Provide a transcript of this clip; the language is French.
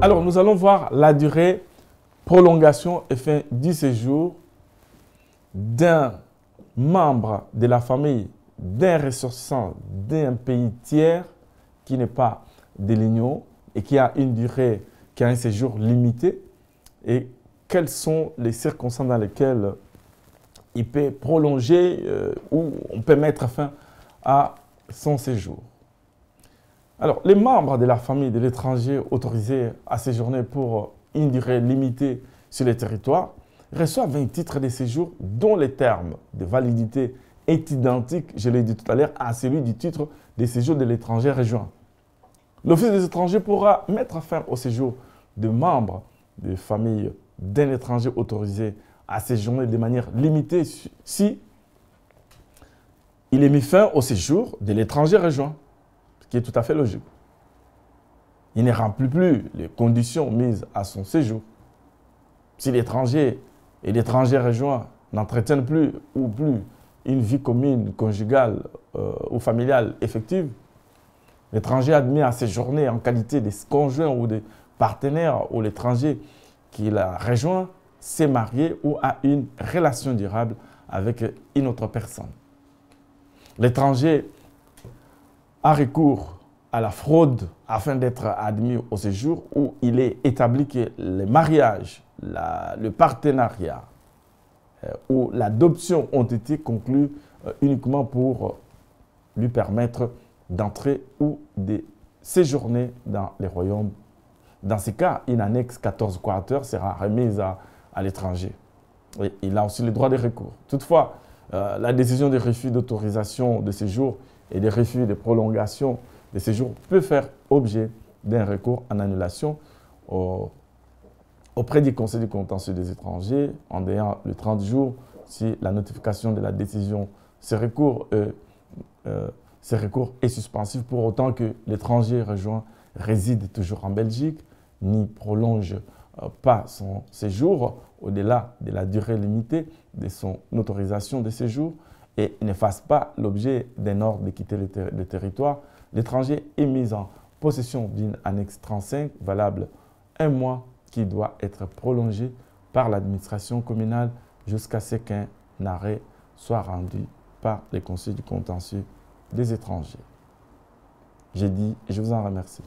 Alors, nous allons voir la durée, prolongation et fin du séjour d'un membre de la famille d'un ressortissant d'un pays tiers qui n'est pas de l'Union et qui a une durée, qui a un séjour limité, et quelles sont les circonstances dans lesquelles il peut prolonger ou on peut mettre fin à son séjour. Alors, les membres de la famille de l'étranger autorisés à séjourner pour une durée limitée sur le territoire reçoivent un titre de séjour dont les termes de validité est identique, je l'ai dit tout à l'heure, à celui du titre de séjour de l'étranger rejoint. L'Office des étrangers pourra mettre fin au séjour de membres de famille d'un étranger autorisé à séjourner de manière limitée si il est mis fin au séjour de l'étranger rejoint, ce qui est tout à fait logique. Il ne remplit plus les conditions mises à son séjour. Si l'étranger et l'étranger rejoint n'entretiennent plus ou plus une vie commune, conjugale ou familiale effective, l'étranger admis à séjourner en qualité de conjoint ou de partenaire ou l'étranger qui l'a rejoint s'est marié ou a une relation durable avec une autre personne. L'étranger a recours à la fraude afin d'être admis au séjour où il est établi que le mariage, le partenariat ou l'adoption ont été conclus uniquement pour lui permettre d'entrer ou de séjourner dans les royaumes. Dans ces cas, une annexe 14 quater sera remise à l'étranger. Il a aussi le droit de recours. Toutefois, la décision de refus d'autorisation de séjour et de refus de prolongation de séjour peut faire objet d'un recours en annulation auprès du Conseil du contentieux des étrangers en délai de 30 jours si la notification de la décision. Ce recours est suspensif pour autant que l'étranger rejoint réside toujours en Belgique, n'y prolonge pas son séjour au-delà de la durée limitée de son autorisation de séjour et ne fasse pas l'objet d'un ordre de quitter le territoire. L'étranger est mis en possession d'une annexe 35 valable 1 mois qui doit être prolongée par l'administration communale jusqu'à ce qu'un arrêt soit rendu par les conseils du contentieux des étrangers. J'ai dit et je vous en remercie.